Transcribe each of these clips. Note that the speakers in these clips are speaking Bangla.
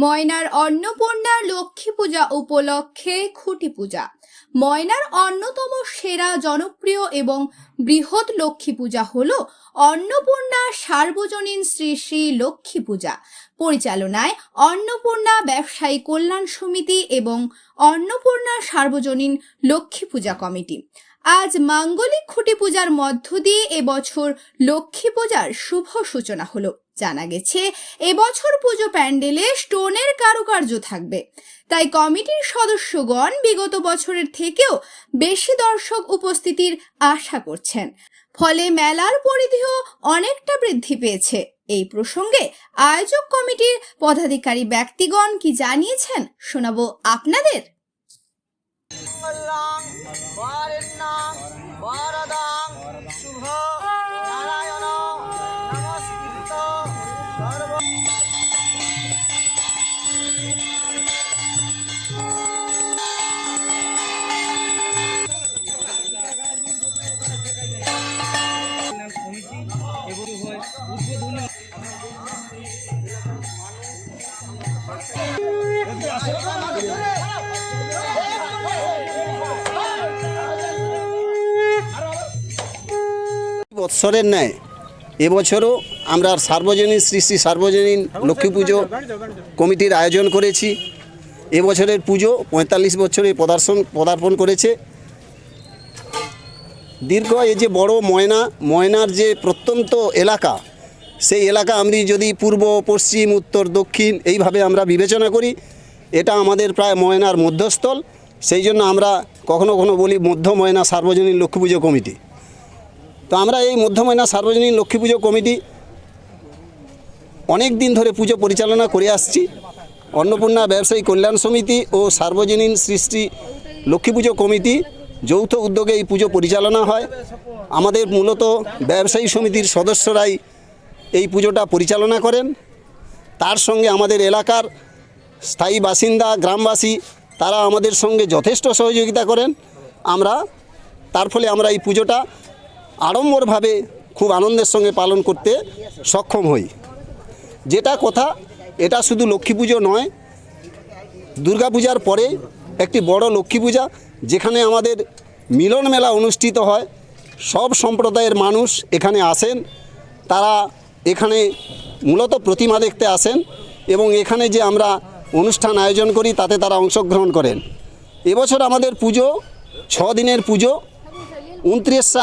ময়নার অন্নপূর্ণা লক্ষ্মী পূজা উপলক্ষে খুঁটি পূজা। ময়নার অন্যতম সেরা, জনপ্রিয় এবং বৃহৎ লক্ষ্মী পূজা হল অন্নপূর্ণা সার্বজনীন শ্রী শ্রী লক্ষ্মী পূজা। পরিচালনায় অন্নপূর্ণা ব্যবসায়ী কল্যাণ সমিতি এবং অন্নপূর্ণা সার্বজনীন লক্ষ্মী পূজা কমিটি। আজ মাঙ্গলিক খুঁটি পূজার মধ্য দিয়ে এবছর লক্ষ্মী পূজার শুভ সূচনা হলো। জানা গেছে এবছর পুজো প্যান্ডেলে স্টোনের কারুকার্য থাকবে, তাই কমিটির সদস্যগণ বিগত বছরের থেকেও বেশি দর্শক উপস্থিতির আশা করছেন। ফলে মেলার পরিধিও অনেকটা বৃদ্ধি পেয়েছে। এই প্রসঙ্গে আয়োজক কমিটির পদাধিকারী ব্যক্তিগণ কি জানিয়েছেন শোনাবো আপনাদের। বৎসরের ন্যায় এবছরও আমরা সার্বজনীন শ্রী শ্রী সার্বজনীন লক্ষ্মী পুজো কমিটির আয়োজন করেছি। এবছরের পুজো ৪৫ বছরে পদার্পণ করেছে। দীর্ঘ এই যে বড় ময়নার যে প্রত্যন্ত এলাকা, সেই এলাকা আমরা যদি পূর্ব, পশ্চিম, উত্তর, দক্ষিণ এইভাবে আমরা বিবেচনা করি, এটা আমাদের প্রায় ময়নার মধ্যস্থল। সেই জন্য আমরা কখনো কখনো বলি মধ্য ময়না সার্বজনীন লক্ষ্মী পুজো কমিটি। তো আমরা এই মধ্য ময়না সার্বজনীন লক্ষ্মী পুজো কমিটি অনেক দিন ধরে পুজো পরিচালনা করে আসছি। অন্নপূর্ণা ব্যবসায়ী কল্যাণ সমিতি ও সার্বজনীন শ্রী শ্রী লক্ষ্মী পুজো কমিটি যৌথ উদ্যোগে এই পুজো পরিচালনা হয়। আমাদের মূলত ব্যবসায়ী সমিতির সদস্যরাই এই পুজোটা পরিচালনা করেন। তার সঙ্গে আমাদের এলাকার স্থায়ী বাসিন্দা, গ্রামবাসী, তারা আমাদের সঙ্গে যথেষ্ট সহযোগিতা করেন। তার ফলে আমরা এই পুজোটা আড়ম্বরভাবে খুব আনন্দের সঙ্গে পালন করতে সক্ষম হই। যেটা কথা, এটা শুধু লক্ষ্মী পুজো নয়, দুর্গাপূজার পরে একটি বড় লক্ষ্মী পূজা, যেখানে আমাদের মিলন মেলা অনুষ্ঠিত হয়। সব সম্প্রদায়ের মানুষ এখানে আসেন। তারা এখানে মূলত প্রতিমা দেখতে আসেন এবং এখানে যে আমরা অনুষ্ঠান আয়োজন করি তাতে তারা অংশগ্রহণ করেন। এবছর আমাদের পুজো 6 দিনের পুজো। 29শে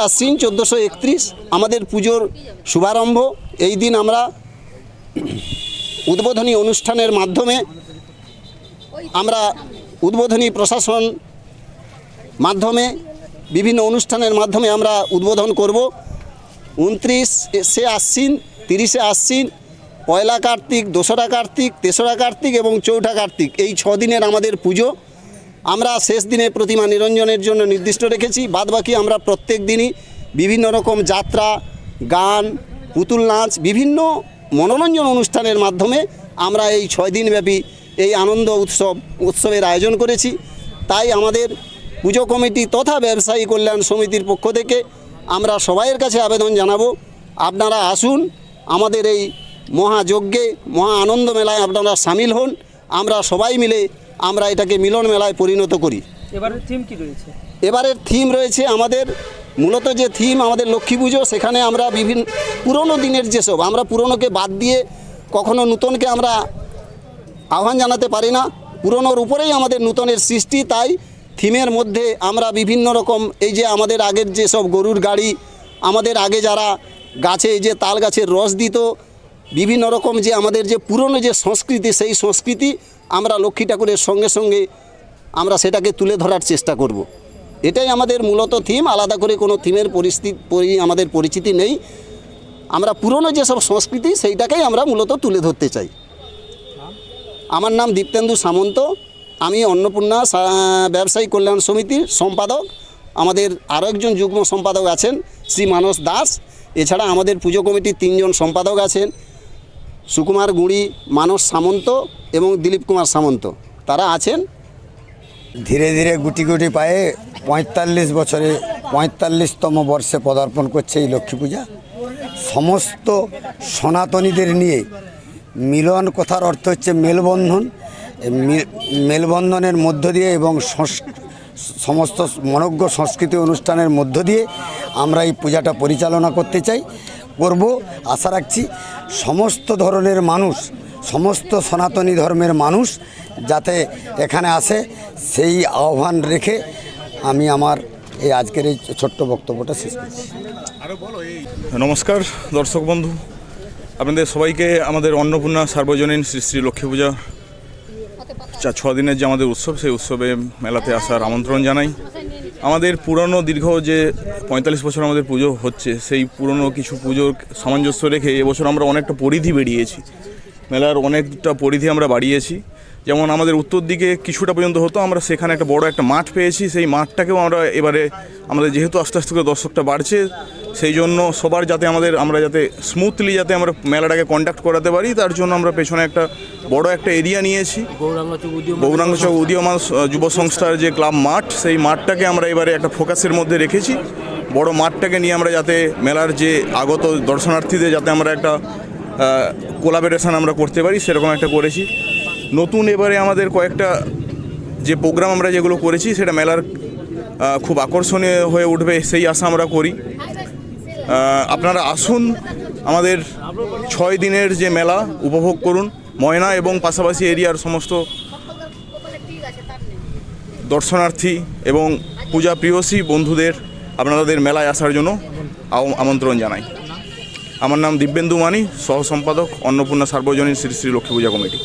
আশ্বিন 1431 আমাদের পুজোর শুভারম্ভ। এই দিন আমরা উদ্বোধনী অনুষ্ঠানের মাধ্যমে, আমরা উদ্বোধনী প্রশাসন মাধ্যমে, বিভিন্ন অনুষ্ঠানের মাধ্যমে আমরা উদ্বোধন করব। 29শে আশ্বিন, 30শে আশ্বিন, 1লা কার্তিক, 2রা কার্তিক, 3রা কার্তিক এবং 4ঠা কার্তিক, এই 6 দিনের আমাদের পুজো। আমরা শেষ দিনে প্রতিমা নিরঞ্জনের জন্য নির্দিষ্ট রেখেছি। বাদবাকি আমরা প্রত্যেক দিনই বিভিন্ন রকম যাত্রা, গান, পুতুল নাচ, বিভিন্ন মনোরঞ্জন অনুষ্ঠানের মাধ্যমে আমরা এই 6 দিনব্যাপী এই আনন্দ উৎসবের আয়োজন করেছি। তাই আমাদের পুজো কমিটি তথা ব্যবসায়ী কল্যাণ সমিতির পক্ষ থেকে আমরা সবাইয়ের কাছে আবেদন জানাবো, আপনারা আসুন, আমাদের এই মহাযজ্ঞে, মহা আনন্দ মেলায় আপনারা সামিল হন। আমরা সবাই মিলে আমরা এটাকে মিলন মেলায় পরিণত করি। এবারের থিম কি রয়েছে? এবারের থিম রয়েছে আমাদের মূলত যে থিম আমাদের লক্ষ্মী পুজো, সেখানে আমরা বিভিন্ন পুরনো দিনের যেসব, আমরা পুরনোকে বাদ দিয়ে কখনো নূতনকে আমরা আহ্বান জানাতে পারি না। পুরনোর উপরেই আমাদের নূতনের সৃষ্টি। তাই থিমের মধ্যে আমরা বিভিন্ন রকম, এই যে আমাদের আগের যেসব গরুর গাড়ি, আমাদের আগে যারা গাছে এই যে তাল গাছের রস দিত, বিভিন্ন রকম যে আমাদের যে পুরনো যে সংস্কৃতি, সেই সংস্কৃতি আমরা লক্ষ্মী ঠাকুরের সঙ্গে সঙ্গে আমরা সেটাকে তুলে ধরার চেষ্টা করব। এটাই আমাদের মূলত থিম। আলাদা করে কোনো থিমের আমাদের পরিচিতি নেই। আমরা পুরনো যেসব সংস্কৃতি সেইটাকেই আমরা মূলত তুলে ধরতে চাই। আমার নাম দীপ্তেন্দু সামন্ত। আমি অন্নপূর্ণা ব্যবসায়ী কল্যাণ সমিতির সম্পাদক। আমাদের আরও একজন যুগ্ম সম্পাদক আছেন শ্রী মানস দাস। এছাড়া আমাদের পুজো কমিটির 3 জন সম্পাদক আছেন, সুকুমার গুঁড়ি, মানস সামন্ত এবং দিলীপ কুমার সামন্ত, তারা আছেন। ধীরে ধীরে গুটি গুটি পায়ে 45 বছরে 45তম বর্ষে পদার্পণ করছে এই লক্ষ্মী পূজা। সমস্ত সনাতনীদের নিয়ে মিলন কথার অর্থ হচ্ছে মেলবন্ধন। এই মেলবন্ধনের মধ্য দিয়ে এবং সমস্ত মনজ্ঞ সংস্কৃতি অনুষ্ঠানের মধ্য দিয়ে আমরা এই পূজাটা পরিচালনা করতে চাই, করব। আশা রাখছি সমস্ত ধরনের মানুষ, সমস্ত সনাতনী ধর্মের মানুষ যাতে এখানে আসে, সেই আহ্বান রেখে আমি আমার এই আজকের এই ছোট্ট বক্তব্যটা শেষ করছি। নমস্কার দর্শক বন্ধু, আপনাদের সবাইকে আমাদের অন্নপূর্ণা সার্বজনীন শ্রী শ্রী লক্ষ্মী পূজা 6 দিনের যে আমাদের উৎসব, সেই উৎসবে মেলাতে আসার আমন্ত্রণ জানাই। আমাদের পুরনো দীর্ঘ যে 45 বছর আমাদের পুজো হচ্ছে, সেই পুরনো কিছু পুজোর সামঞ্জস্য রেখে এবছর আমরা অনেকটা পরিধি বেরিয়েছি, মেলার অনেকটা পরিধি আমরা বাড়িয়েছি। যেমন আমাদের উত্তর দিকে কিছুটা পর্যন্ত হতো, আমরা সেখানে একটা বড় একটা মাঠ পেয়েছি। সেই মাঠটাকেও আমরা এবারে আমাদের যেহেতু আস্তে আস্তে করে দর্শকটা বাড়ছে, সেই জন্য সবার যাতে আমরা যাতে স্মুথলি যাতে আমরা মেলাটাকে কন্ডাক্ট করাতে পারি, তার জন্য আমরা পেছনে একটা বড় একটা এরিয়া নিয়েছি। গৌরাঙ্গ চক উদীয়মান যুব সংস্থার যে ক্লাব মাঠ, সেই মাঠটাকে আমরা এবারে একটা ফোকাসের মধ্যে রেখেছি। বড় মাঠটাকে নিয়ে আমরা যাতে মেলার যে আগত দর্শনার্থীদের যাতে আমরা একটা কোলাবোরেশন আমরা করতে পারি, সেরকম একটা করেছি। নতুন এবারে আমাদের কয়েকটা যে প্রোগ্রাম আমরা যেগুলো করেছি, সেটা মেলার খুব আকর্ষণীয় হয়ে উঠবে সেই আশা আমরা করি। আপনারা আসুন, আমাদের 6 দিনের যে মেলা উপভোগ করুন। ময়না এবং পাশাপাশি এরিয়ার সমস্ত দর্শনার্থী এবং পূজা প্রিয়সী বন্ধুদের আপনাদের মেলায় আসার জন্য আমন্ত্রণ জানাই। আমার নাম দিব্যেন্দু মানি, সহ সম্পাদক অন্নপূর্ণা সার্বজনীন শ্রী শ্রী লক্ষ্মী পূজা কমিটি।